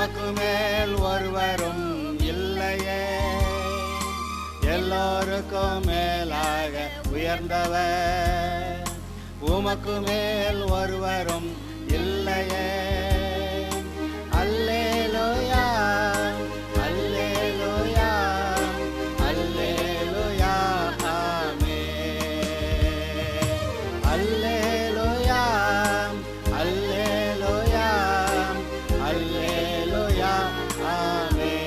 உமக்கு மேல் ஒருவரும் இல்லையே, எல்லோருக்கும் மேலாக உயர்ந்தவர். உமக்கு மேல் ஒருவரும் இல்லையே. அல்லேலூயா, அல்லேலூயா, அல்லேலூயா, ஆமென். அல்லேலூயா, அல்லேலூயா, அல்லேலூயா, ஆமென்.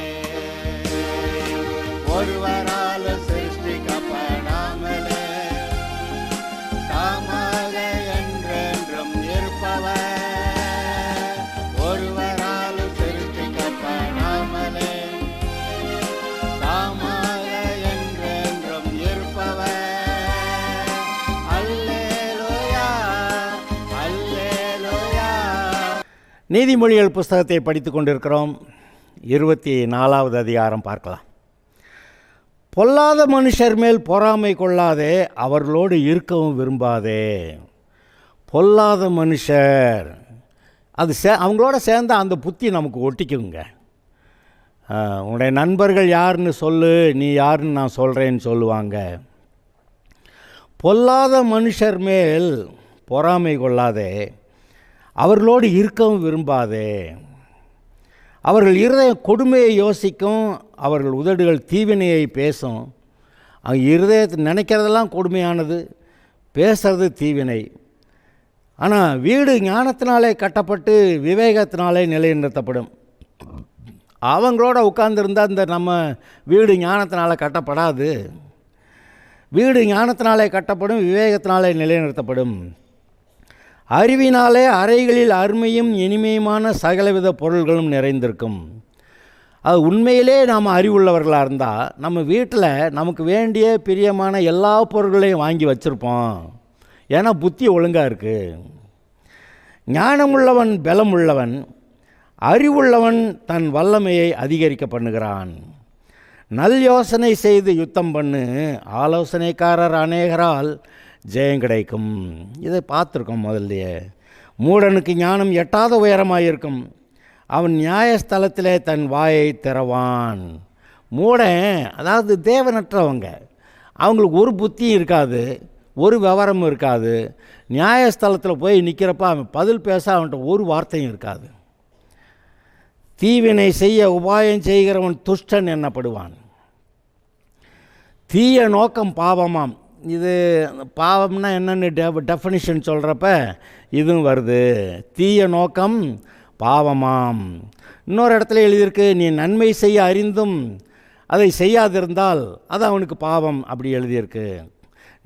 ஒருவரால் சிருஷ்டிக்கப்படாமலே தாமாக என்றென்றும் இருப்பவர். ஒருவரால் சிருஷ்டிக்கப்படாமலே தாமாக என்றென்றும் இருப்பவர். அல்லேலூயா, அல்லேலூயா. நீதிமொழிகள் புஸ்தகத்தை படித்துக் கொண்டிருக்கிறோம். 24வது அதிகாரம் பார்க்கலாம். பொல்லாத மனுஷர் மேல் பொறாமை கொள்ளாதே, அவர்களோடு இருக்கவும் விரும்பாதே. பொல்லாத மனுஷர், அது அவங்களோட சேர்ந்த அந்த புத்தி நமக்கு ஒட்டிக்குங்க. உன்னுடைய நண்பர்கள் யாருன்னு சொல்லு, நீ யாருன்னு நான் சொல்கிறேன்னு சொல்லுவாங்க. பொல்லாத மனுஷர் மேல் பொறாமை கொள்ளாதே, அவர்களோடு இருக்கவும் விரும்பாதே. அவர்கள் இருதயம் கொடுமையை யோசிக்கும், அவர்கள் உதடுகள் தீவினையை பேசும். அவங்க இருதயத்தை நினைக்கிறதெல்லாம் கொடுமையானது, பேசுறது தீவினை. ஆனால் வீடு ஞானத்தினாலே கட்டப்பட்டு விவேகத்தினாலே நிலைநிறுத்தப்படும். அவங்களோட உட்கார்ந்துருந்தால் இந்த நம்ம வீடு ஞானத்தினால கட்டப்படாது. வீடு ஞானத்தினாலே கட்டப்படும், விவேகத்தினாலே நிலைநிறுத்தப்படும். அறிவினாலே அறைகளில் அருமையும் இனிமையுமான சகலவித பொருள்களும் நிறைந்திருக்கும். அது உண்மையிலே நாம் அறிவுள்ளவர்களாக இருந்தால் நம்ம வீட்டில் நமக்கு வேண்டிய பிரியமான எல்லா பொருள்களையும் வாங்கி வச்சுருப்போம். ஏன்னா புத்தி ஒழுங்காக இருக்குது. ஞானமுள்ளவன் பலம் உள்ளவன், அறிவுள்ளவன் தன் வல்லமையை அதிகரிக்க பண்ணுகிறான். நல் யோசனை செய்து யுத்தம் பண்ணு, ஆலோசனைக்காரர் அநேகரால் ஜெயம் கிடைக்கும். இதை பார்த்துருக்கோம் முதல்லையே. மூடனுக்கு ஞானம் எட்டாத உயரமாயிருக்கும், அவன் நியாயஸ்தலத்திலே தன் வாயை திறவான். மூடன் அதாவது தேவனற்றவங்க, அவங்களுக்கு ஒரு புத்தியும் இருக்காது, ஒரு விவரமும் இருக்காது. நியாயஸ்தலத்தில் போய் நிற்கிறப்ப அவன் பதில் பேச அவன்கிட்ட ஒரு வார்த்தையும் இருக்காது. தீவினை செய்ய உபாயம் செய்கிறவன் துஷ்டன் என்னப்படுவான். தீய நோக்கம் பாவமாம். இது பாவம்னா என்னென்னு டெஃபனிஷன் சொல்கிறப்ப இதுவும் வருது. தீய நோக்கம் பாவமாம். இன்னொரு இடத்துல எழுதியிருக்கு, நீ நன்மை செய்ய அறிந்தும் அதை செய்யாதிருந்தால் அது அவனுக்கு பாவம் அப்படி எழுதியிருக்கு.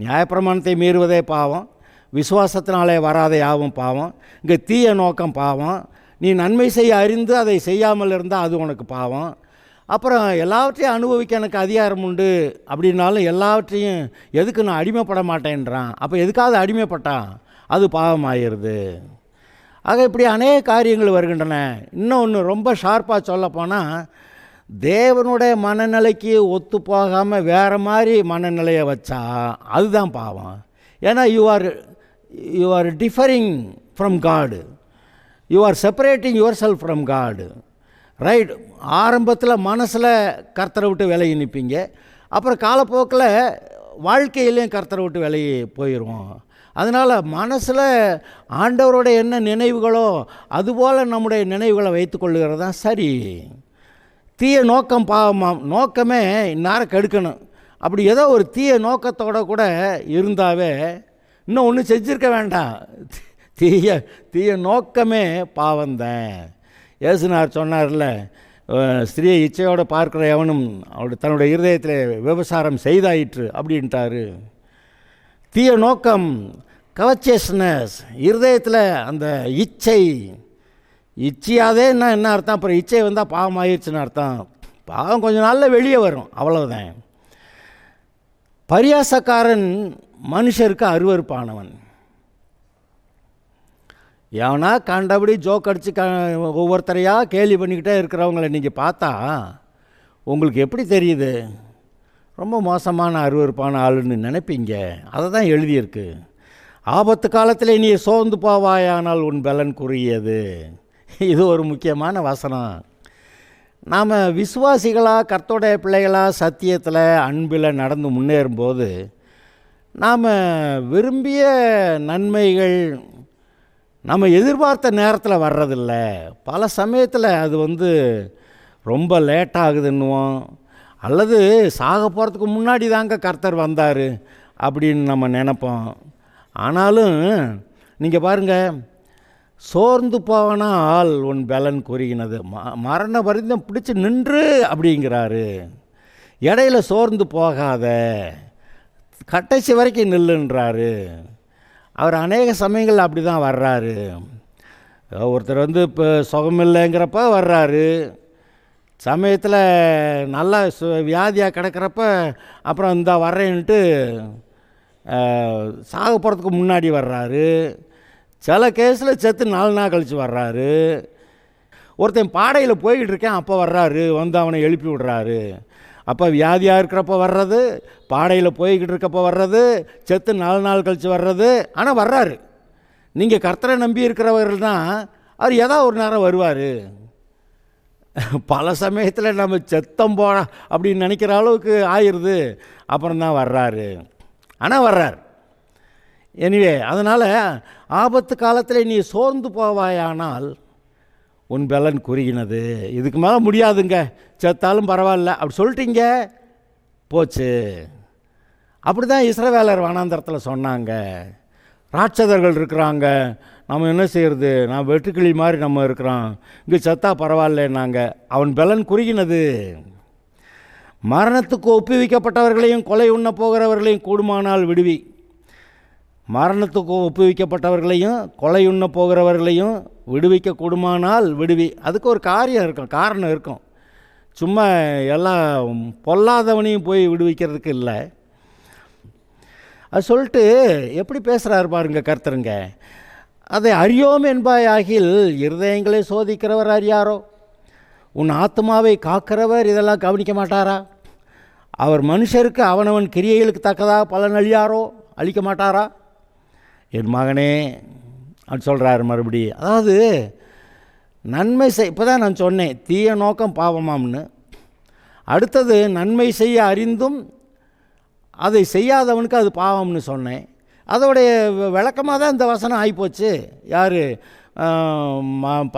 நியாயப்பிரமாணத்தை மீறுவதே பாவம், விசுவாசத்தினாலே வராத யாவும் பாவம். இங்கே தீய நோக்கம் பாவம். நீ நன்மை செய்ய அறிந்து அதை செய்யாமல் இருந்தால் அது உனக்கு பாவம். அப்புறம் எல்லாவற்றையும் அனுபவிக்க எனக்கு அதிகாரம் உண்டு அப்படின்னாலும் எல்லாவற்றையும் எதுக்கு நான் அடிமைப்பட மாட்டேன்றான். அப்போ எதுக்காவது அடிமைப்பட்டான் அது பாவமாகிடுது. ஆக இப்படி அநேக காரியங்கள் வருகின்றன. இன்னொன்று ரொம்ப ஷார்ப்பாக சொல்லப்போனால், தேவனுடைய மனநிலைக்கு ஒத்து போகாமல் வேறு மாதிரி மனநிலையை வச்சா அதுதான் பாவம். ஏன்னா யூ ஆர் டிஃபரிங் ஃப்ரம் காடு, you are separating your self from காடு. ரைட், ஆரம்பத்தில் மனசில் கர்த்தரை விட்டு விலகி நிற்பீங்க, அப்புறம் காலப்போக்கில் வாழ்க்கையிலையும் கர்த்தரை விட்டு விலகி போயிடுவோம். அதனால் மனசில் ஆண்டவரோட என்ன நினைவுகளோ அதுபோல் நம்முடைய நினைவுகளை வைத்து கொள்ளுகிறது தான் சரி. தீய நோக்கம் பாவமாம். நோக்கமே இந்நேரம் கெடுக்கணும். அப்படி ஏதோ ஒரு தீய நோக்கத்தோடு கூட இருந்தாவே இன்னும் ஒன்றும் செஞ்சுருக்க வேண்டாம். தீய நோக்கமே பாவம்தான். இயேசுநாதர் சொன்னார்ல, ஸ்திரீயை இச்சையோடு பார்க்குற எவனும் அவருடைய தன்னுடைய இருதயத்தில் விபசாரம் செய்தாயிற்று அப்படின்ட்டாரு. தீய நோக்கம், கவச்சஸ்னஸ், இருதயத்தில் அந்த இச்சையாதே என்ன அர்த்தம்? அப்புறம் இச்சை வந்தால் பாவம் ஆயிடுச்சுன்னு அர்த்தம். பாவம் கொஞ்சம் நாளில் வெளியே வரும், அவ்வளவுதான். பரியாசக்காரன் மனுஷருக்கு அருவருப்பானவன். எவனா கண்டபடி ஜோக் அடித்து ஒவ்வொருத்தரையாக கேலி பண்ணிக்கிட்டே இருக்கிறவங்கள நீங்கள் பார்த்தா உங்களுக்கு எப்படி தெரியுது? ரொம்ப மோசமான அருவருப்பான ஆளுன்னு நினைப்பீங்க. அதை தான் எழுதியிருக்கு. ஆபத்து காலத்தில் நீ சோர்ந்து போவாயானால் உன் பலன் குறுகியது. இது ஒரு முக்கியமான வசனம். நாம் விசுவாசிகளாக கர்த்தருடைய பிள்ளைகளாக சத்தியத்தில் அன்பில் நடந்து முன்னேறும்போது நாம் விரும்பிய நன்மைகள் நம்ம எதிர்பார்த்த நேரத்தில் வர்றதில்ல. பல சமயத்தில் அது ரொம்ப லேட்டாகுதுன்னுவோம், அல்லது சாக போகிறதுக்கு முன்னாடி தாங்க கர்த்தர் வந்தார் அப்படின்னு நம்ம நினைப்போம். ஆனாலும் நீங்கள் பாருங்கள், சோர்ந்து போவனால் உன் பலன் குறுகினது, மரண பரிந்தம் பிடிச்சி நின்று அப்படிங்கிறாரு. இடையில சோர்ந்து போகாத, கடைசி வரைக்கும் நில்லுன்றாரு. அவர் அநேக சமயங்கள் அப்படி தான் வர்றாரு. ஒருத்தர் இப்போ சுகமில்லைங்கிறப்ப வர்றாரு, சமயத்தில் நல்லா வியாதியாக கிடக்கிறப்ப அப்புறம் இந்த வர்றேன்ட்டு சாக போகிறதுக்கு முன்னாடி வர்றாரு. சில கேஸில் செத்து 4 நாள் கழித்து வர்றாரு. ஒருத்தன் பாடையில் போய்கிட்டு இருக்கேன், அப்போ வர்றாரு, அவனை எழுப்பி விடுறாரு. அப்போ வியாதியாக இருக்கிறப்ப வர்றது, பாடையில் போய்கிட்டு இருக்கப்போ வர்றது, செத்து 4 நாள் கழித்து வர்றது. ஆனால் வர்றாரு. நீங்கள் கர்த்தரை நம்பி இருக்கிறவர்கள் தான் அவர் ஏதாவது ஒரு நேரம் வருவார். பல சமயத்தில் நம்ம செத்தம் போடா அப்படின்னு நினைக்கிற அளவுக்கு ஆயிடுது, அப்புறம் தான் வர்றாரு. ஆனால் வர்றார். எனிவே, அதனால் ஆபத்து காலத்தில் நீ சோர்ந்து போவாயானால் உன் பலன் குறுகினது, இதுக்கு மேலே முடியாதுங்க, செத்தாலும் பரவாயில்ல அப்படி சொல்லிட்டீங்க, போச்சு. அப்படி தான் இஸ்ரவேலர் வனாந்தரத்தில் சொன்னாங்க. ராட்சதர்கள் இருக்கிறாங்க, நம்ம என்ன செய்கிறது, நான் வெட்டுக்கிளி மாதிரி நம்ம இருக்கிறோம், இங்கே செத்தா பரவாயில்லன்னாங்க. அவன் பலன் குறுகினது. மரணத்துக்கு ஒப்புவிக்கப்பட்டவர்களையும் கொலை உண்ண போகிறவர்களையும் கூடுமானால் விடுவி. மரணத்துக்கு ஒப்புவிக்கப்பட்டவர்களையும் கொலை உண்ண போகிறவர்களையும் விடுவிக்க கூடுமானால் விடுவி. அதுக்கு ஒரு காரணம் இருக்கும். சும்மா எல்லாம் பொல்லாதவனையும் போய் விடுவிக்கிறதுக்கு இல்லை. அது சொல்லிட்டு எப்படி பேசுகிறாரு பாருங்க கர்த்தருங்க. அதை அறியோம் என்பாயாகில் இருதயங்களை சோதிக்கிறவர் அறியாரோ? உன் ஆத்மாவை காக்கிறவர் இதெல்லாம் கவனிக்க மாட்டாரா? அவர் மனுஷருக்கு அவனவன் கிரியைகளுக்கு தக்கதாக பலன் அளிக்க மாட்டாரா? என் மகனே அப்படி சொல்கிறாரு மறுபடி. அதாவது நன்மை இப்போ தான் நான் சொன்னேன் தீய நோக்கம் பாவமாம்னு. அடுத்தது நன்மை செய்ய அறிந்தும் அதை செய்யாதவனுக்கு அது பாவம்னு சொன்னேன். அதோடைய விளக்கமாக தான் இந்த வசனம் ஆகிப்போச்சு. யார்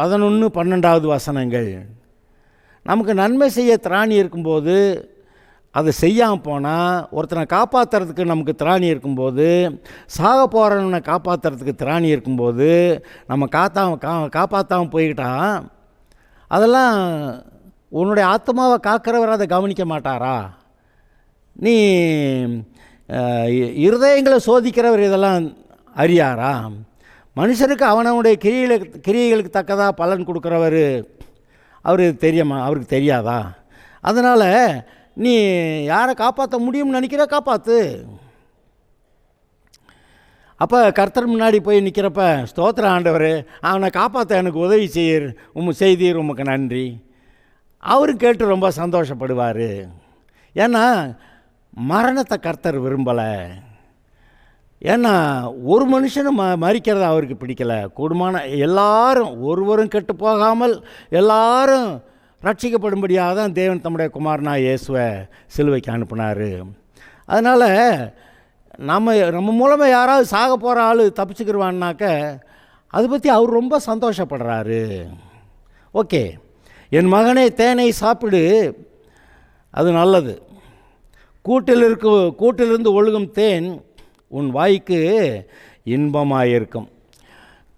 11, 12வது வசனங்கள். நமக்கு நன்மை செய்ய திராணி இருக்கும்போது அதை செய்யாமல் போனால், ஒருத்தனை காப்பாற்றுறதுக்கு நமக்கு திராணி இருக்கும்போது, சாக போகிறவனை காப்பாற்றுறதுக்கு திராணி இருக்கும்போது நம்ம காப்பாற்றாமல் போய்கிட்டான், அதெல்லாம் உன்னுடைய ஆத்மாவை காக்கிறவர் அதை கவனிக்க மாட்டாரா? நீ இருதயங்களை சோதிக்கிறவர் இதெல்லாம் அறியாரா? மனுஷருக்கு அவனவனுடைய கிரியைகளுக்கு தக்கதாக பலன் கொடுக்குறவர் அவருக்கு தெரியாதா? அதனால் நீ யாரை காப்பாற்ற முடியும்னு நினைக்கிற காப்பாற்று. அப்போ கர்த்தர் முன்னாடி போய் நிற்கிறப்ப, ஸ்தோத்திர ஆண்டவர், அவனை காப்பாற்ற எனக்கு உதவி செய்தீர், உமக்கு நன்றி. அவரும் கேட்டு ரொம்ப சந்தோஷப்படுவார். ஏன்னா மரணத்தை கர்த்தர் விரும்பலை. ஏன்னா ஒரு மனுஷனும் மறிக்கிறத அவருக்கு பிடிக்கலை. கூடுமான எல்லாரும் ஒருவரும் கெட்டு போகாமல் எல்லாரும் ரட்சிக்கப்படும்படியாக தான் தேவன் தம்முடைய குமாரனா இயேசுவை சிலுவைக்கு அனுப்பினார். அதனால் நம்ம மூலமாக யாராவது சாக போகிற ஆள் தப்பிச்சுக்கிடுவான்னாக்க அதை பற்றி அவர் ரொம்ப சந்தோஷப்படுறாரு. ஓகே, என் மகனே தேனை சாப்பிடு, அது நல்லது. கூட்டிலிருந்து ஒழுகும் தேன் உன் வாய்க்கு இன்பமாயிருக்கும்.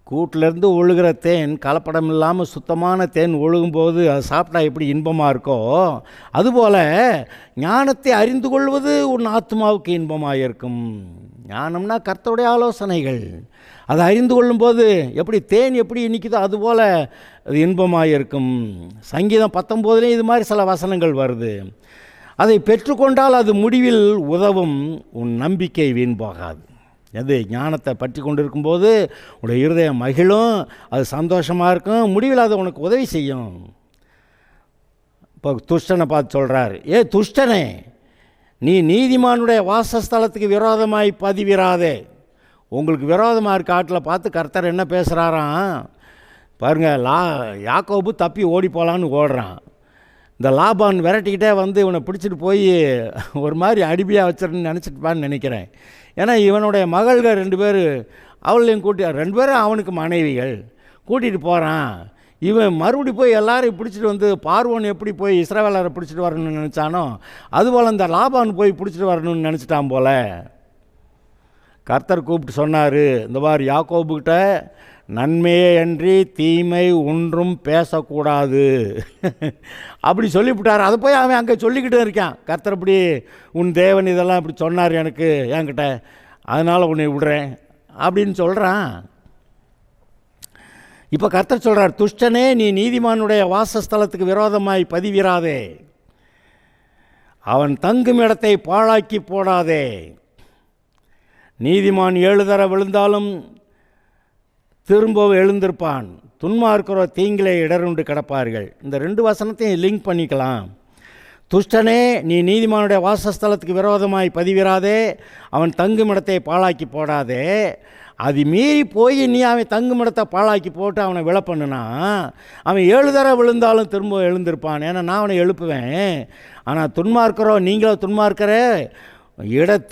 கூட்டிலேருந்து ஒழுகிற தேன் கலப்படம் இல்லாமல் சுத்தமான தேன் ஒழுகும்போது அது சாப்பிட்டா எப்படி இன்பமாக இருக்கோ, அதுபோல் ஞானத்தை அறிந்து கொள்வது உன் ஆத்மாவுக்கு இன்பமாக இருக்கும். ஞானம்னா கர்த்தருடைய ஆலோசனைகள். அதை அறிந்து கொள்ளும்போது எப்படி தேன் எப்படி இனிக்குதோ அதுபோல் அது இன்பமாக இருக்கும். சங்கீதம் 19 இது மாதிரி சில வசனங்கள் வருது. அதை பெற்றுக்கொண்டால் அது முடிவில் உதவும், உன் நம்பிக்கை வீண் போகாது. அது ஞானத்தை பற்றி கொண்டு இருக்கும்போது உடைய இருதயம் மகிழும், அது சந்தோஷமாக இருக்கும், முடிவில் அது உனக்கு உதவி செய்யும். இப்போ துஷ்டனை பார்த்து சொல்கிறார், ஏ துஷ்டனே, நீ நீதிமானுடைய வாசஸ்தலத்துக்கு விரோதமாய் பதிவிராதே. உங்களுக்கு விரோதமாக இருக்க ஆட்டில் பார்த்து கர்த்தர் என்ன பேசுகிறாராம் பாருங்கள். யாக்கோபு தப்பி ஓடி போகலான்னு ஓடுறான். இந்த லாபான் விரட்டிக்கிட்டே வந்து இவனை பிடிச்சிட்டு போய் ஒரு மாதிரி அடிமையாக வச்சிருன்னு நினச்சிட்டுப்பான்னு நினைக்கிறேன். ஏன்னா இவனுடைய மகள்கள் 2 பேர் அவளையும் கூட்டி 2 பேரும் அவனுக்கு மனைவிகள் கூட்டிகிட்டு போகிறான். இவன் மறுபடி போய் எல்லாரையும் பிடிச்சிட்டு வந்து பார்வோன் எப்படி போய் இஸ்ரவேலரை பிடிச்சிட்டு வரணும்னு நினச்சானோ அதுபோல் இந்த லாபான் போய் பிடிச்சிட்டு வரணும்னு நினச்சிட்டான் போல். கர்த்தர் கூப்பிட்டு சொன்னார், இந்த மாதிரி யாக்கோபுக்கிட்ட நன்மையே அன்றி தீமை ஒன்றும் பேசக்கூடாது அப்படி சொல்லிவிட்டார். அதை போய் அவன் அங்கே சொல்லிக்கிட்டு இருக்கான். கர்த்தர் இப்படி உன் தேவன் இதெல்லாம் இப்படி சொன்னார் எனக்கு என்கிட்ட, அதனால் உன்னை விடுறேன் அப்படின்னு சொல்கிறான். இப்போ கர்த்தர் சொல்கிறார், துஷ்டனே நீ நீதிமானுடைய வாசஸ்தலத்துக்கு விரோதமாய் பதிவிராதே, அவன் தங்கும் இடத்தை பாழாக்கி போடாதே. நீதிமான் 7 தடவை விழுந்தாலும் திரும்பவும் எழுந்திருப்பான், துன்மார்க்கரோ தீங்கிலே இடருண்டு கிடப்பார்கள். இந்த 2 வசனத்தையும் லிங்க் பண்ணிக்கலாம். துஷ்டனே நீ நீதிமானுடைய வாசஸ்தலத்துக்கு விரோதமாய் பதிவிராதே, அவன் தங்கும் இடத்தை பாழாக்கி போடாதே. அது மீறி போய் நீ அவன் தங்கும் இடத்தை பாழாக்கி போட்டு அவனை விழ பண்ணுனா அவன் 7 தடவை விழுந்தாலும் திரும்ப எழுந்திருப்பான், ஏன்னா நான் அவனை எழுப்புவேன். ஆனால் துன்மார்க்கரோ நீங்களோ துன்மார்க்கரே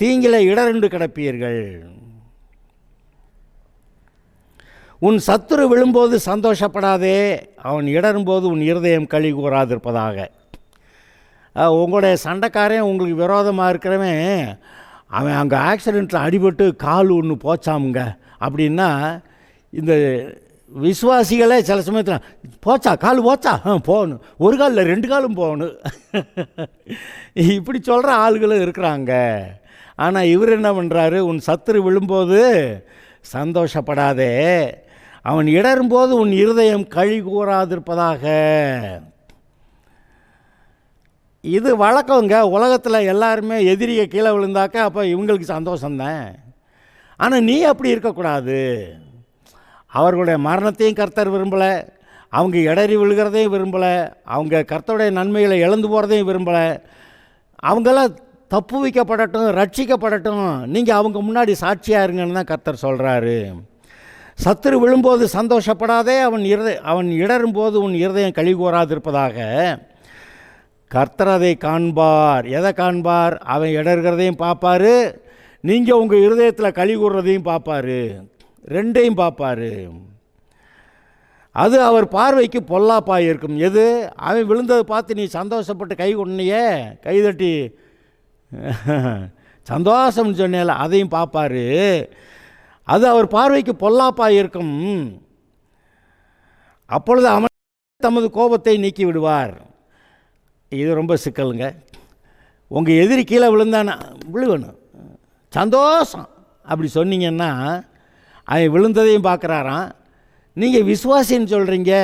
தீங்கில இடருண்டு கிடப்பீர்கள். உன் சத்துரு விழும்போது சந்தோஷப்படாதே, அவன் இடரும்போது உன் இருதயம் களி கூறாதிருப்பதாக. உங்களுடைய சண்டைக்காரன் உங்களுக்கு விரோதமாக இருக்கிறவன் அவன் அங்கே ஆக்சிடெண்ட்டில் அடிபட்டு கால் ஒன்று போச்சாமுங்க அப்படின்னா இந்த விசுவாசிகளே சில சமயத்தில் போச்சா கால் போச்சா போகணும், ஒரு காலில் 2 காலும் போகணும் இப்படி சொல்கிற ஆளுகளும் இருக்கிறாங்க. ஆனால் இவர் என்ன பண்ணுறாரு, உன் சத்துரு விழும்போது சந்தோஷப்படாதே, அவன் இடரும்போது உன் இருதயம் களி கூறாதிருப்பதாக. இது வழக்கங்க. உலகத்தில் எல்லாருமே எதிரியை கீழே விழுந்தாக்க அப்போ இவங்களுக்கு சந்தோஷம்தான். ஆனால் நீ அப்படி இருக்கக்கூடாது. அவர்களுடைய மரணத்தையும் கர்த்தர் விரும்பலை, அவங்க இடறி விழுகிறதையும் விரும்பலை, அவங்க கர்த்தருடைய நன்மைகளை இழந்து போகிறதையும் விரும்பலை. அவங்களாம் தப்பு வைக்கப்படட்டும், ரட்சிக்கப்படட்டும், நீங்கள் அவங்க முன்னாடி சாட்சியாக இருங்கன்னு தான் கர்த்தர் சொல்கிறாரு. சத்துரு விழும்போது சந்தோஷப்படாதே, அவன் இடரும்போது உன் இருதயம் களி கூறாதிருப்பதாக. கர்த்தர் அதை காண்பார். எதை காண்பார்? அவன் இடர்கிறதையும் பார்ப்பார், நீங்கள் உங்கள் இருதயத்தில் களி கூறுறதையும் பார்ப்பார், 2ஐயும் பார்ப்பார். அது அவர் பார்வைக்கு பொல்லாப்பாக இருக்கும். எது? அவன் விழுந்ததை பார்த்து நீ சந்தோஷப்பட்டு கை கொண்டியே, கைதட்டி சந்தோஷம்னு சொன்னேல, அதையும் பார்ப்பார். அது அவர் பார்வைக்கு பொல்லாப்பாக இருக்கும். அப்பொழுது அவன் தமது கோபத்தை நீக்கி விடுவார். இது ரொம்ப சிக்கலுங்க. உங்கள் எதிரி கீழே விழுந்தானா விழுவணும், சந்தோஷம் அப்படி சொன்னீங்கன்னா அவன் விழுந்ததையும் பார்க்குறாராம். நீங்கள் விசுவாசின்னு சொல்கிறீங்க,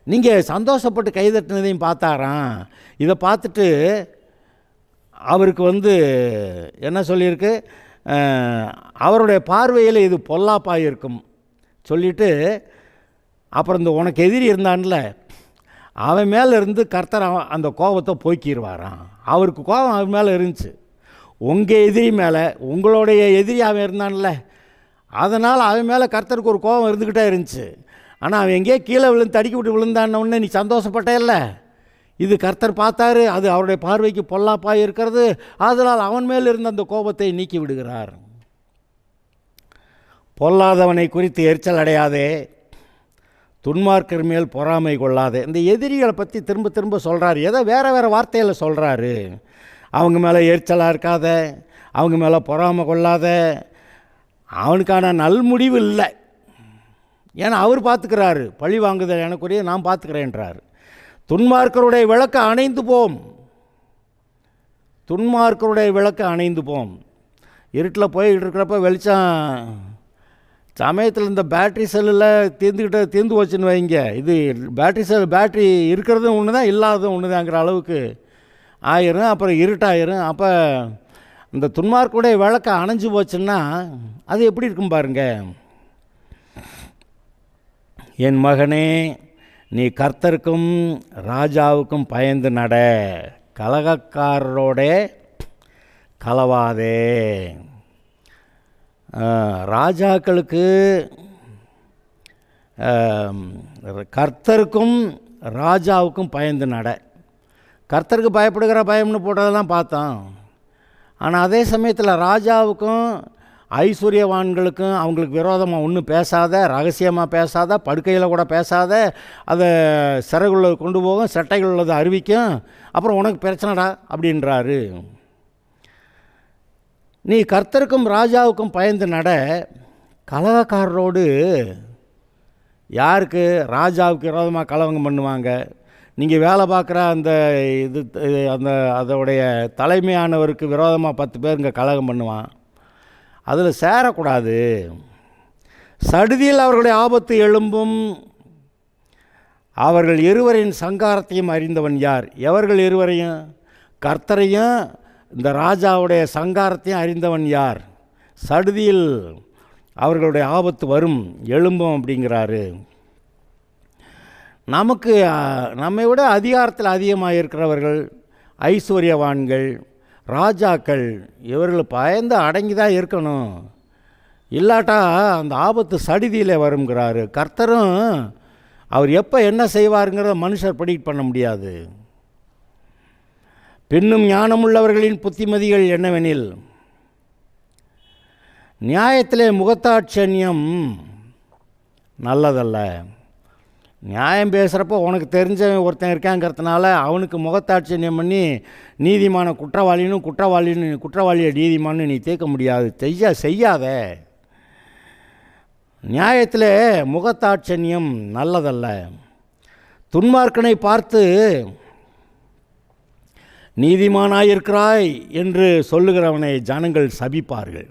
நீங்கள் சந்தோஷப்பட்டு கைதட்டினதையும் பார்த்தாராம். இதை பார்த்துட்டு அவருக்கு என்ன சொல்லியிருக்கு, அவருடைய பார்வையில் இது பொல்லாப்பாக இருக்கும் சொல்லிவிட்டு, அப்புறம் இந்த உனக்கு எதிரி இருந்தான்ல அவன் மேலே இருந்து கர்த்தர் அந்த கோபத்தை போக்கிடுவாராம். அவருக்கு கோபம் அவன் மேலே இருந்துச்சு. உங்கள் எதிரி மேலே, உங்களுடைய எதிரி அவன் இருந்தான்ல, அதனால் அவன் மேலே கர்த்தருக்கு ஒரு கோபம் இருந்துக்கிட்டே இருந்துச்சு. ஆனால் அவன் எங்கேயே கீழே விழுந்து தடுக்கி விட்டு விழுந்தான்னு நீ சந்தோஷப்பட்டே இல்லை. இது கர்த்தர் பார்த்தாரு, அது அவருடைய பார்வைக்கு பொல்லாப்பாக இருக்கிறது. அதனால் அவன் மேல் இருந்த அந்த கோபத்தை நீக்கி விடுகிறார். பொல்லாதவனை குறித்து எரிச்சல் அடையாதே, துன்மார்க்கர் மேல் பொறாமை கொள்ளாதே. இந்த எதிரிகளை பற்றி திரும்ப திரும்ப சொல்கிறாரு. ஏதோ வேறு வேறு வார்த்தையில் சொல்கிறாரு. அவங்க மேலே எரிச்சலாக இருக்காத, அவங்க மேலே பொறாமை கொள்ளாத, அவனுக்கான நல்முடிவு இல்லை. ஏன்னா அவர் பார்த்துக்கிறாரு, பழி வாங்குதல் எனக்குரிய நான் பார்த்துக்கிறேன்றார். துன்மார்க்கருடைய விளக்கு அணைந்து போம், துன்மார்க்கருடைய விளக்கு அணைந்து போம். இருட்டில் போய்கிட்டு இருக்கிறப்ப வெளிச்சம் சமயத்தில் இந்த பேட்ரி செல்லில் தீர்ந்து போச்சுன்னு வைங்க. இது பேட்ரி இருக்கிறதும் ஒன்று தான், இல்லாததும் ஒன்று தாங்கிற அளவுக்கு ஆயிரும். அப்புறம் இருட்டாயிரும். அப்போ இந்த துன்மார்க்குடைய விளக்க அணைஞ்சு போச்சுன்னா அது எப்படி இருக்கும் பாருங்க. என் மகனே, நீ கர்த்தருக்கும் ராஜாவுக்கும் பயந்து நட, கலகக்காரரோட கலவாதே. ராஜாக்களுக்கு கர்த்தருக்கும் ராஜாவுக்கும் பயந்து நட. கர்த்தருக்கு பயப்படுகிற பயம்னு போட்டதெல்லாம் பார்த்தோம். ஆனால் அதே சமயத்தில் ராஜாவுக்கும் ஐஸ்வர்யவான்களுக்கும் அவங்களுக்கு விரோதமாக ஒன்றும் பேசாத, ரகசியமாக பேசாத, படுக்கையில் கூட பேசாத, அதை சிறைகுள்ளது கொண்டு போகும், சட்டைகள் உள்ளதை அறிவிக்கும், அப்புறம் உனக்கு பிரச்சனைடா அப்படின்றாரு. நீ கர்த்தருக்கும் ராஜாவுக்கும் பயந்து நட. கலகக்காரரோடு யாருக்கு? ராஜாவுக்கு விரோதமாக கலவங்கம் பண்ணுவாங்க. நீங்கள் வேலை பார்க்குற அந்த அதோடைய தலைமையானவருக்கு விரோதமாக 10 பேர் இங்கே கலகம் பண்ணுவான். அதில் சேரக்கூடாது. சடுதியில் அவர்களுடைய ஆபத்து எழும்பும். அவர்கள் இருவரின் சங்காரத்தையும் அறிந்தவன் யார்? எவர்கள் இருவரையும்? கர்த்தரையும் இந்த ராஜாவுடைய சங்காரத்தையும் அறிந்தவன் யார்? சடுதியில் அவர்களுடைய ஆபத்து வரும், எழும்பும் அப்படிங்கிறாரு. நமக்கு நம்மை விட அதிகாரத்தில் அதிகமாக இருக்கிறவர்கள், ஐஸ்வர்யவான்கள், ராஜாக்கள், இவர்கள் பயந்து அடங்கி தான் இருக்கணும். இல்லாட்டா அந்த ஆபத்து சடுதியில் வருங்கிறாரு. கர்த்தரும் அவர் எப்போ என்ன செய்வாருங்கிறத மனுஷர் ப்ரெடிக்ட் பண்ண முடியாது. பின்னும் ஞானமுள்ளவர்களின் புத்திமதிகள் என்னவெனில், நியாயத்திலே முகத்தாட்சண்யம் நல்லதல்ல. நியாயம் பேசுகிறப்போ உனக்கு தெரிஞ்ச ஒருத்தன் இருக்காங்கிறதுனால அவனுக்கு முகத்தாட்சண்யம் பண்ணி நீதிமான குற்றவாளியை நீதிமான்னு நீ தீர்க்க முடியாது. செய்யாத. நியாயத்திலே முகத்தாட்சண்யம் நல்லதல்ல. துன்மார்க்கனை பார்த்து நீதிமானாயிருக்கிறாய் என்று சொல்லுகிறவனை ஜனங்கள் சபிப்பார்கள்.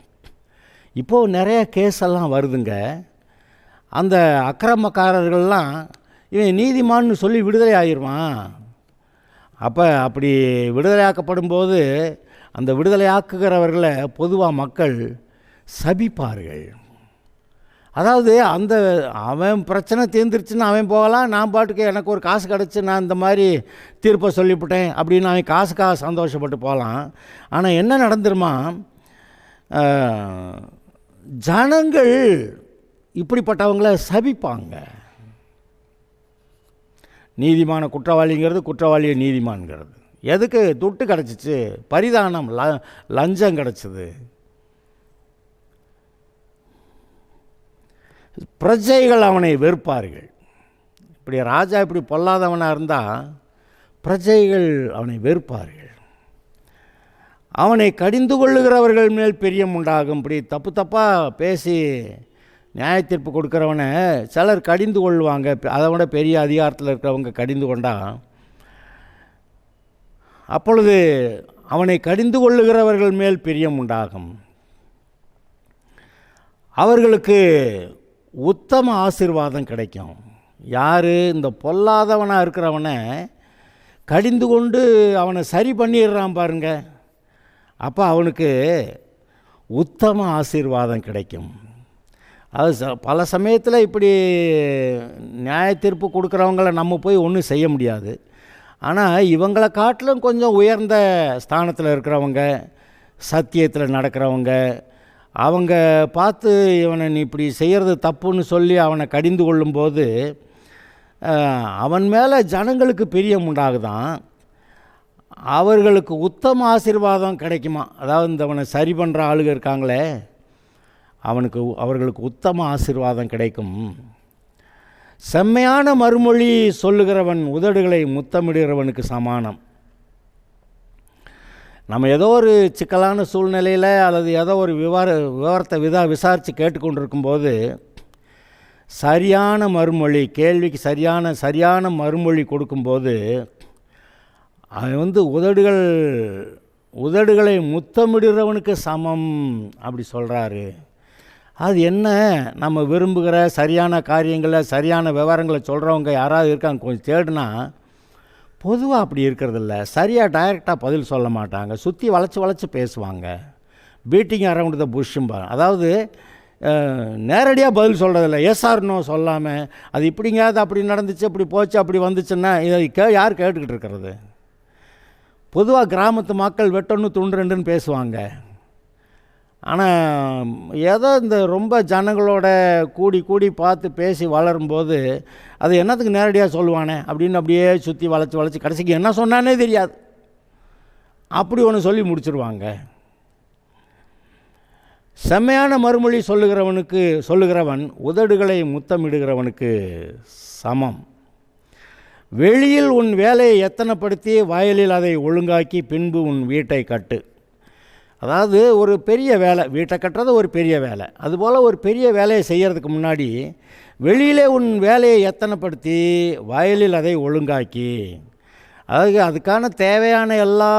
இப்போது நிறைய கேஸெல்லாம் வருதுங்க. அந்த அக்கிரமக்காரர்கள்லாம் இவன் நீதிமான்னு சொல்லி விடுதலை ஆகிடுவான். அப்படி விடுதலையாக்கப்படும் போது அந்த விடுதலையாக்குகிறவர்களை பொதுவாக மக்கள் சபிப்பார்கள். அதாவது அவன் பிரச்சனை தீர்ந்துருச்சுன்னு அவன் போகலாம், நான் பாட்டுக்கு எனக்கு ஒரு காசு கிடச்சி நான் இந்த மாதிரி தீர்ப்பை சொல்லிவிட்டேன் அப்படின்னு அவன் காசுக்காக சந்தோஷப்பட்டு போகலாம். ஆனால் என்ன நடந்துருமா, ஜனங்கள் இப்படிப்பட்டவங்கள சபிப்பாங்க. நீதிமான குற்றவாளியை நீதிமான்கிறது. எதுக்கு? துட்டு கிடச்சிச்சு, பரிதானம், லஞ்சம் கிடச்சிது. பிரஜைகள் அவனை வெறுப்பார்கள். இப்படி ராஜா இப்படி பொல்லாதவனாக இருந்தால் பிரஜைகள் அவனை வெறுப்பார்கள். அவனை கடிந்து கொள்ளுகிறவர்கள் மேல் பிரியம் உண்டாகும். இப்படி தப்பாக பேசி நியாய தீர்ப்பு கொடுக்குறவனை சிலர் கடிந்து கொள்வாங்க. அதை விட பெரிய அதிகாரத்தில் இருக்கிறவங்க கடிந்து கொண்டா, அப்பொழுது அவனை கடிந்து கொள்ளுகிறவர்கள் மேல் பிரியம் உண்டாகும். அவர்களுக்கு உத்தம ஆசீர்வாதம் கிடைக்கும். யார்? இந்த பொல்லாதவனாக இருக்கிறவனை கடிந்து கொண்டு அவனை சரி பண்ணிடுறான் பாருங்க, அப்போ அவனுக்கு உத்தம ஆசீர்வாதம் கிடைக்கும். அது பல சமயத்தில் இப்படி நியாய தீர்ப்பு கொடுக்குறவங்கள நம்ம போய் ஒன்றும் செய்ய முடியாது. ஆனால் இவங்களை காட்டிலும் கொஞ்சம் உயர்ந்த ஸ்தானத்தில் இருக்கிறவங்க, சத்தியத்தில் நடக்கிறவங்க, அவங்க பார்த்து இவனை நீ இப்படி செய்கிறது தப்புன்னு சொல்லி அவனை கடிந்து கொள்ளும்போது அவன் மேலே ஜனங்களுக்கு பிரியம் உண்டாகுதான். அவர்களுக்கு உத்தம ஆசீர்வாதம் கிடைக்குமா. அதாவது இந்தவனை சரி பண்ணுற ஆளுங்க இருக்காங்களே, அவர்களுக்கு உத்தம ஆசீர்வாதம் கிடைக்கும். செம்மையான மறுமொழி சொல்லுகிறவன் உதடுகளை முத்தமிடுகிறவனுக்கு சமானம். நம்ம ஏதோ ஒரு சிக்கலான சூழ்நிலையில் அல்லது ஏதோ ஒரு விவரத்தை விசாரித்து கேட்டுக்கொண்டிருக்கும்போது சரியான மறுமொழி, கேள்விக்கு சரியான மறுமொழி கொடுக்கும்போது அவன் உதடுகளை முத்தமிடுகிறவனுக்கு சமம் அப்படி சொல்கிறாரு. அது என்ன? நம்ம விரும்புகிற சரியான காரியங்களை, சரியான விவரங்களை சொல்கிறவங்க யாராவது இருக்காங்க, கொஞ்சம் தேடுனா பொதுவாக அப்படி இருக்கிறதில்ல. சரியாக டைரெக்டாக பதில் சொல்ல மாட்டாங்க, சுற்றி வளைச்சி பேசுவாங்க. பீட்டிங் அரவுண்ட் த புஷ்ஷும்பா. அதாவது நேரடியாக பதில் சொல்கிறதில்ல, எஸ் ஆர் நோ சொல்லாமல் அது இப்படிங்க, அது அப்படி நடந்துச்சு, அப்படி போச்சு, அப்படி வந்துச்சுன்னா இதை யார் கேட்டுக்கிட்டு இருக்கிறது? பொதுவாக கிராமத்து மக்கள் வெட்டொன்று துண்டு ரெண்டுன்னு பேசுவாங்க. ஆனால் ஏதோ இந்த ரொம்ப ஜனங்களோட கூடி கூடி பார்த்து பேசி வளரும்போது அது என்னத்துக்கு நேரடியாக சொல்லுவானே அப்படின்னு அப்படியே சுற்றி வளைச்சி கடைசிக்கு என்ன சொன்னானே தெரியாது. அப்படி ஒன்று சொல்லி முடிச்சிருவாங்க. செம்மையான மறுமொழி சொல்லுகிறவன் உதடுகளை முத்தமிடுகிறவனுக்கு சமம். வெளியில் உன் வேலையை எத்தனைப்படுத்தி வயலில் அதை ஒழுங்காக்கி பின்பு உன் வீட்டை கட்டு. அதாவது ஒரு பெரிய வேலை, வீட்டை கட்டுறது ஒரு பெரிய வேலை. அதுபோல் ஒரு பெரிய வேலையை செய்கிறதுக்கு முன்னாடி வெளியிலே உன் வேலையை எத்தனைப்படுத்தி வயலில் அதை ஒழுங்காக்கி, அதாவது அதுக்கான தேவையான எல்லா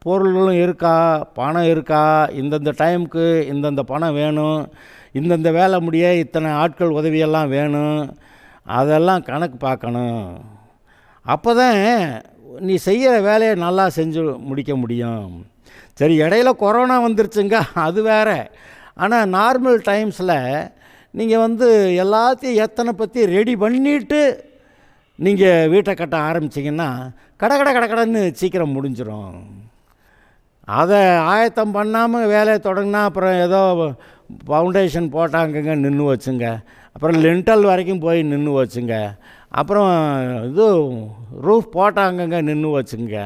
பொருள்களும் இருக்கா, பணம் இருக்கா, இந்தந்த டைமுக்கு இந்தந்த பணம் வேணும், இந்தந்த வேலை முடிய இத்தனை ஆட்கள் உதவியெல்லாம் வேணும், அதெல்லாம் கணக்கு பார்க்கணும். அப்போ தான் நீ செய்கிற வேலையை நல்லா செஞ்சு முடிக்க முடியும். சரி, இடையில கொரோனா வந்துருச்சுங்க, அது வேறு. ஆனால் நார்மல் டைம்ஸில் நீங்கள் எல்லாத்தையும் எத்தனை பற்றி ரெடி பண்ணிவிட்டு நீங்கள் வீட்டை கட்ட ஆரம்பிச்சிங்கன்னா கடன்னு சீக்கிரம் முடிஞ்சிடும். அதை ஆயத்தம் பண்ணாமல் வேலையை தொடங்கினா அப்புறம் ஏதோ ஃபவுண்டேஷன் போட்டாங்கங்க நின்று வச்சுங்க, அப்புறம் லென்டல் வரைக்கும் போய் நின்று வச்சுங்க, அப்புறம் இது ரூஃப் போட்டாங்கங்க நின்று வச்சுங்க.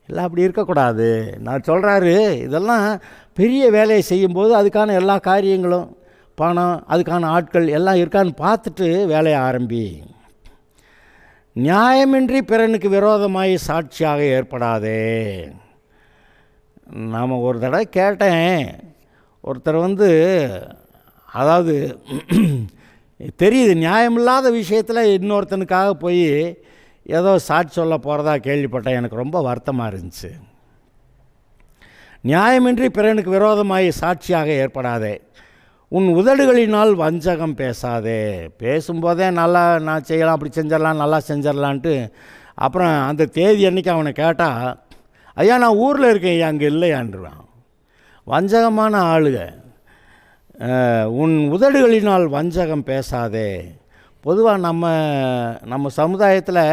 எல்லாம் அப்படி இருக்கக்கூடாது. நான் சொல்கிறாரு, இதெல்லாம் பெரிய வேலையை செய்யும்போது அதுக்கான எல்லா காரியங்களும், பணம், அதுக்கான ஆட்கள் எல்லாம் இருக்கான்னு பார்த்துட்டு வேலையை ஆரம்பி. நியாயமின்றி பிறனுக்கு விரோதமாய் சாட்சியாக ஏற்படாதே. நாம் ஒரு தடவை கேட்டேன், ஒருத்தர் அதாவது தெரியுது நியாயமில்லாத விஷயத்தில் இன்னொருத்தனுக்காக போய் ஏதோ சாட்சி சொல்ல போகிறதா கேள்விப்பட்டேன். எனக்கு ரொம்ப வருத்தமாக இருந்துச்சு. நியாயமின்றி பிறனுக்கு விரோதமாய் சாட்சியாக ஏற்படாதே. உன் உதடுகளினால் வஞ்சகம் பேசாதே. பேசும்போதே நல்லா நான் செய்யலாம், அப்படி செஞ்சிடலாம், நல்லா செஞ்சிடலான்ட்டு அப்புறம் அந்த தேதி அன்றைக்கி அவனை கேட்டால், ஐயா நான் ஊரில் இருக்கேன், ஐயா அங்கே இல்லையான்றான். வஞ்சகமான ஆளுக. உன் உதடுகளினால் வஞ்சகம் பேசாதே. பொதுவாக நம்ம சமுதாயத்தில்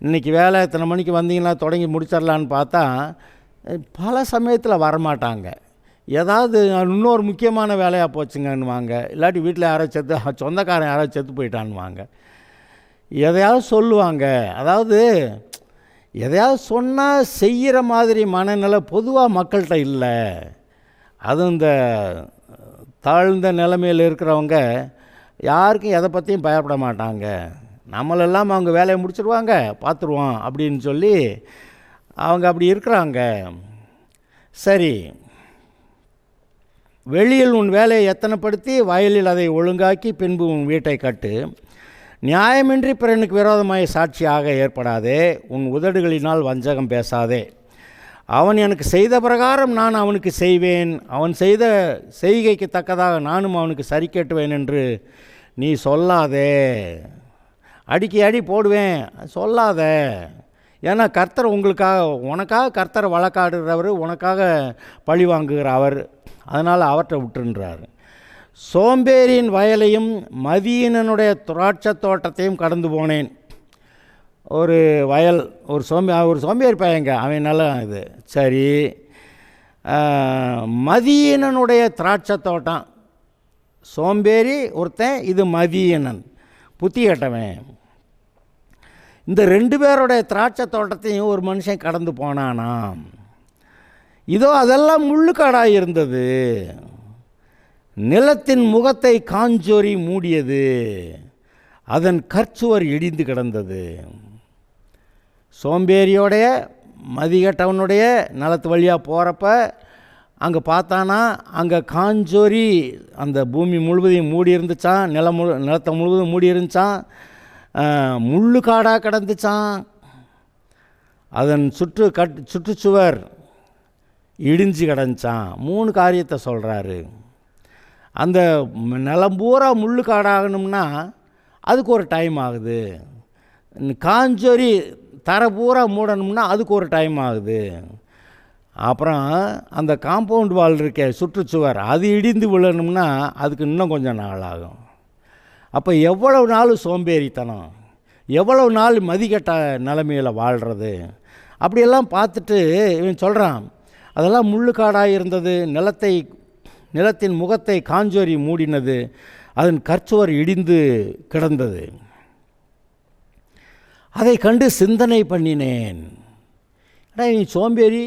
இன்றைக்கி வேலை எத்தனை மணிக்கு வந்தீங்கன்னா தொடங்கி முடிச்சிடலான்னு பார்த்தா பல சமயத்தில் வரமாட்டாங்க. ஏதாவது இன்னொரு முக்கியமான வேலையாக போச்சுங்கன்னுவாங்க, இல்லாட்டி வீட்டில் யாரோ சொந்தக்காரன் யாரோ செத்து போயிட்டான்னுவாங்க, எதையாவது சொல்லுவாங்க. அதாவது எதையாவது சொன்னால் செய்கிற மாதிரி மனநிலை பொதுவாக மக்கள்கிட்ட இல்லை. அதுவும் இந்த தாழ்ந்த நிலைமையில் இருக்கிறவங்க யாருக்கும் எதை பற்றியும் பயப்பட மாட்டாங்க. நம்மளெல்லாம் அவங்க வேலையை முடிச்சிடுவாங்க, பார்த்துருவோம் அப்படின்னு சொல்லி அவங்க அப்படி இருக்கிறாங்க. சரி, வெளியில் உன் வேலையை எத்தனைப்படுத்தி வயலில் அதை ஒழுங்காக்கி பின்பு உன் வீட்டை கட்டு. நியாயமின்றி பிறனுக்கு விரோதமாய் சாட்சியாக ஏற்படாதே. உன் உதடுகளினால் வஞ்சகம் பேசாதே. அவன் எனக்கு செய்த பிரகாரம் நான் அவனுக்கு செய்வேன், அவன் செய்த செய்கைக்கு தக்கதாக நானும் அவனுக்கு சரி கேட்டுவேன் என்று நீ சொல்லாதே. அடிக்கி அடி போடுவேன் சொல்லாத. ஏன்னா கர்த்தர் உனக்காக கர்த்தர் வழக்காடுகிறவர், உனக்காக பழி வாங்குகிற அவர். அதனால் அவற்றை விட்டுன்றார். சோம்பேறியின் வயலையும் மதியினனுடைய திராட்சை தோட்டத்தையும் கடந்து போனேன். ஒரு வயல், ஒரு சோம்பேறி பையங்க, அவன் நல்லா இது சரி. மதியினனுடைய திராட்சை தோட்டம், சோம்பேறி ஒருத்தன், இது மதியினன் புத்தி கட்டவன். இந்த ரெண்டு பேருடைய திராட்சை தோட்டத்தையும் ஒரு மனுஷன் கடந்து போனானாம். இதோ அதெல்லாம் முள்ளுக்காடாக இருந்தது, நிலத்தின் முகத்தை காஞ்சொறி மூடியது, அதன் கற்சுவர் இடிந்து கிடந்தது. சோம்பேறியோடைய மதிகட்டவனுடைய நிலத்து வழியாக போகிறப்ப அங்கே பார்த்தானா, அங்கே காஞ்சொறி அந்த பூமி முழுவதையும் மூடி இருந்துச்சான், நிலத்தை முழுவதும் மூடி இருந்துச்சான், முள்ளுக்காடாக கிடந்துச்சான். அதன் சுற்றுச்சுவர் இடிஞ்சு கிடந்துச்சான். 3 காரியத்தை சொல்கிறாரு. அந்த நிலம் பூரா முள்ளுக்காடாகணும்னா அதுக்கு ஒரு டைம் ஆகுது. காஞ்சொறி தரை பூரா மூடணும்னா அதுக்கு ஒரு டைம் ஆகுது. அப்புறம் அந்த காம்பவுண்ட் வால் இருக்கே சுற்றுச்சுவர், அது இடிந்து விழணும்னா அதுக்கு இன்னும் கொஞ்சம் நாள் ஆகும். அப்போ எவ்வளவு நாள் சோம்பேறித்தனம், எவ்வளவு நாள் மதிக்கட்ட நிலைமையில் வாழ்கிறது. அப்படியெல்லாம் பார்த்துட்டு இவன் சொல்கிறான், அதெல்லாம் முள்ளுக்காடாக இருந்தது. நிலத்தின் முகத்தை காஞ்சொறி மூடினது. அதன் கற்சுவர் இடிந்து கிடந்தது. அதை கண்டு சிந்தனை பண்ணினேன். இவன் சோம்பேறி,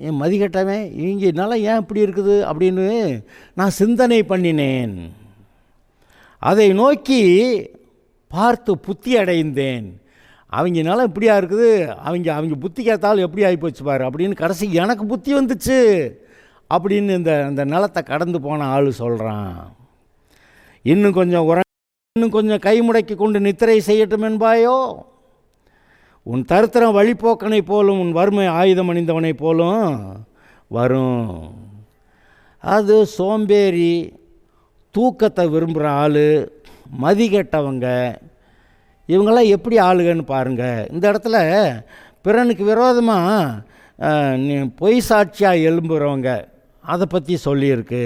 என் மதிக்கட்டவன், இங்கே நிலம் ஏன் இப்படி இருக்குது அப்படின்னு நான் சிந்தனை பண்ணினேன். அதை நோக்கி பார்த்து புத்தி அடைந்தேன். அவங்க நிலம் இப்படியா இருக்குது, அவங்க புத்தி கேட்டாலும் எப்படி ஆகிப்போச்சு பாரு அப்படின்னு கடைசி எனக்கு புத்தி வந்துச்சு அப்படின்னு இந்த நிலத்தை கடந்து போன ஆள் சொல்கிறான். இன்னும் கொஞ்சம் கை முடக்கி கொண்டு நித்திரை செய்யட்டும் என்பாயோ? உன் தரித்திரம் வழிபோக்கனை போலும், உன் வறுமை ஆயுதம் அணிந்தவனை போலும் வரும். அது சோம்பேறி, தூக்கத்தை விரும்புகிற ஆள், மதிக்கெட்டவங்க, இவங்கெல்லாம் எப்படி ஆளுகன்னு பாருங்கள். இந்த இடத்துல பிறனுக்கு விரோதமாக பொய் சாட்சியாக எழும்புகிறவங்க அதை பற்றி சொல்லியிருக்கு.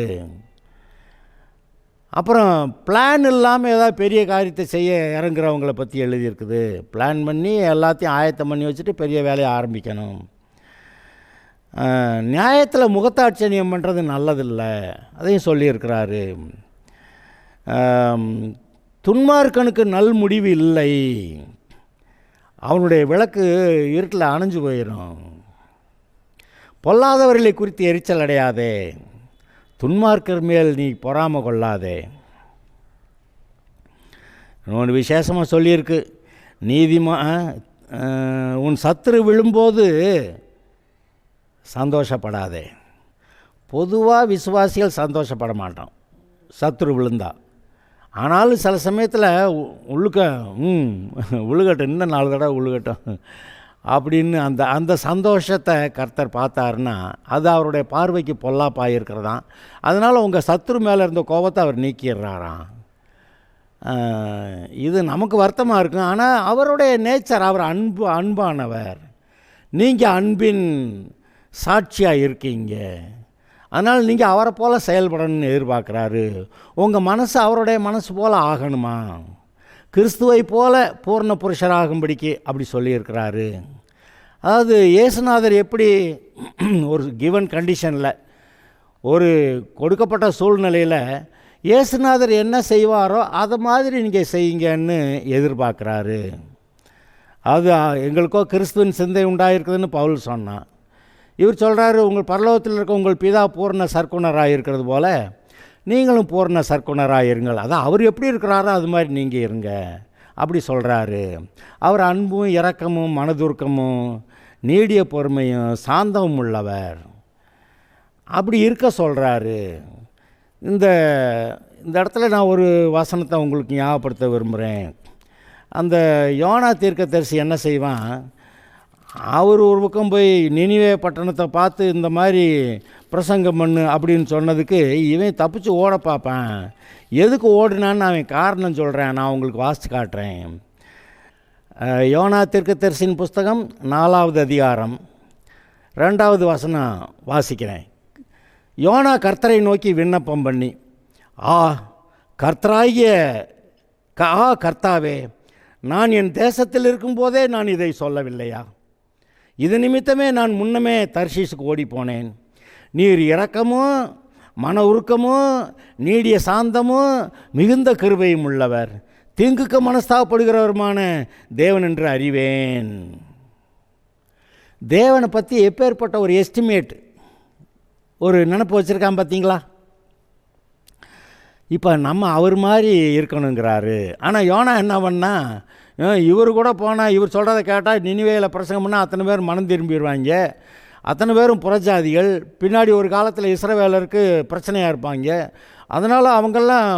அப்புறம் பிளான் இல்லாமல் ஏதாவது பெரிய காரியத்தை செய்ய இறங்குறவங்கள பற்றி எழுதியிருக்குது. பிளான் பண்ணி எல்லாத்தையும் ஆயத்தம் பண்ணி வச்சுட்டு பெரிய வேலையை ஆரம்பிக்கணும். நியாயத்தில் முகத்தாட்சணியம் பண்ணுறது நல்லதில்லை, அதையும் சொல்லியிருக்கிறாரு. துன்மார்க்கனுக்கு நல் முடிவு இல்லை, அவனுடைய விளக்கு இருட்டில் அணைஞ்சு போயிடும். பொல்லாதவர்களை குறித்து எரிச்சல் அடையாதே, துன்மார்க்கர் மேல் நீ பொறாமை கொள்ளாதே. இன்னொன்று விசேஷமாக சொல்லியிருக்கு, உன் சத்துரு விழும்போது சந்தோஷப்படாதே. பொதுவாக விசுவாசிகள் சந்தோஷப்பட மாட்டோம் சத்துரு விழுந்தா. ஆனாலும் சில சமயத்தில் உழுகட்டும், இன்னும் 4 தடவை உழுகட்டும் அப்படின்னு அந்த சந்தோஷத்தை கர்த்தர் பார்த்தாருன்னா அது அவருடைய பார்வைக்கு பொல்லாப்பாக இருக்கிறதான். அதனால் உங்கள் சத்துரு மேலே இருந்த கோபத்தை அவர் நீக்கிடுறாராம். இது நமக்கு வருத்தமாக இருக்கும். ஆனால் அவருடைய நேச்சர், அவர் அன்பானவர். நீங்கள் அன்பின் சாட்சியாக இருக்கீங்க. அதனால் நீங்கள் அவரை போல் செயல்படணும்னு எதிர்பார்க்குறாரு. உங்கள் மனசு அவருடைய மனசு போல் ஆகணுமா, கிறிஸ்துவை போல பூர்ண புருஷராகும்படிக்கு அப்படி சொல்லியிருக்கிறாரு. அதாவது இயேசுநாதர் எப்படி ஒரு கிவன் கண்டிஷனில், ஒரு கொடுக்கப்பட்ட சூழ்நிலையில் இயேசுநாதர் என்ன செய்வாரோ அதை மாதிரி நீங்கள் செய்யுங்கன்னு எதிர்பார்க்குறாரு. அது எங்களுக்கோ கிறிஸ்துவின் சிந்தை உண்டாயிருக்குதுன்னு பவுல் சொன்னான். இவர் சொல்கிறாரு, உங்கள் பரலோகத்தில் இருக்க உங்கள் பிதா பூர்ண சர்க்குணராக இருக்கிறது போல் நீங்களும் பூர்ண சர்க்குணராக இருங்கள். அதான் அவர் எப்படி இருக்கிறாரோ அது மாதிரி நீங்கள் இருங்க அப்படி சொல்கிறாரு. அவர் அன்பும் இரக்கமும் மனதுருக்கமும் நீடிய பொறுமையும் சாந்தமும் உள்ளவர், அப்படி இருக்க சொல்கிறாரு. இந்த இடத்துல நான் ஒரு வசனத்தை உங்களுக்கு ஞாபகப்படுத்த விரும்புகிறேன். அந்த யோனா தீர்க்கதரிசி என்ன செய்வான், அவர் ஒரு பக்கம் போய் நினிவே பட்டணத்தை பார்த்து இந்த மாதிரி பிரசங்கம் பண்ணு அப்படின்னு சொன்னதுக்கு இவன் தப்பிச்சு ஓட பார்ப்பேன். எதுக்கு ஓடினான்னு அவன் காரணம் சொல்கிறேன், நான் உங்களுக்கு வாசித்து காட்டுறேன். யோனா தீர்க்கதரிசியின் புஸ்தகம் 4வது அதிகாரம் 2வது வசனம் வாசிக்கிறேன். யோனா கர்த்தரை நோக்கி விண்ணப்பம் பண்ணி, கர்த்தாவே, நான் என் தேசத்தில் இருக்கும்போதே நான் இதை சொல்லவில்லையா? இது நிமித்தமே நான் முன்னமே தர்ஷீஸுக்கு ஓடிப்போனேன். நீர் இரக்கமும் மன உருக்கமும் நீடிய சாந்தமும் மிகுந்த கிருபையும் உள்ளவர், தீங்குக்கு மனஸ்தாபப்படுகிறவருமான தேவன் என்று அறிவேன். தேவனை பற்றி எப்பேற்பட்ட ஒரு எஸ்டிமேட், ஒரு நினப்பு வச்சுருக்கான் பார்த்தீங்களா? இப்போ நம்ம அவர் மாதிரி இருக்கணுங்கிறாரு. ஆனால் யோனா என்ன பண்ணால், இவர் கூட போனால் இவர் சொல்கிறத கேட்டால் நினிவேயில் பிரசங்கம் பண்ணால் அத்தனை பேர் மனம் திரும்பிடுவாங்க, அத்தனை பேரும் புறஜாதிகள், பின்னாடி ஒரு காலத்தில் இஸ்ரவேலருக்கு பிரச்சனையாக இருப்பாங்க, அதனால் அவங்கெல்லாம்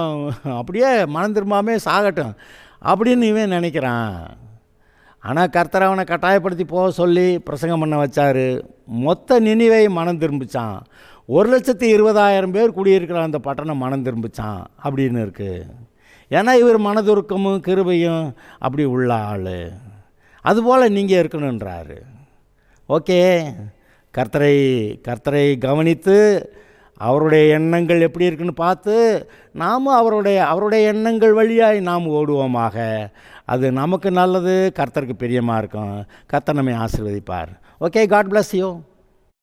அப்படியே மனம் திரும்பாமே சாகட்டும் அப்படின்னு இவன் நினைக்கிறான். ஆனால் கர்த்தர் அவனை கட்டாயப்படுத்தி போக சொல்லி பிரசங்கம் பண்ண வச்சார். மொத்த நினிவை மனம் திரும்பிச்சான். 1,20,000 பேர் குடியிருக்கிற அந்த பட்டணம் மனம் திரும்பிச்சான் அப்படின்னு இருக்குது. ஏன்னா இவர் மனதுருக்கமும் கிருபையும் அப்படி உள்ள ஆள். அதுபோல் நீங்கள் இருக்கணுன்றாரு. ஓகே, கர்த்தரை கவனித்து அவருடைய எண்ணங்கள் எப்படி இருக்குன்னு பார்த்து நாம் அவருடைய எண்ணங்கள் வழியாக நாம் ஓடுவோமாக. அது நமக்கு நல்லது, கர்த்தருக்கு பிரியமாக இருக்கும். கர்த்தர் நம்மை ஆசீர்வதிப்பார். Okay, God bless you.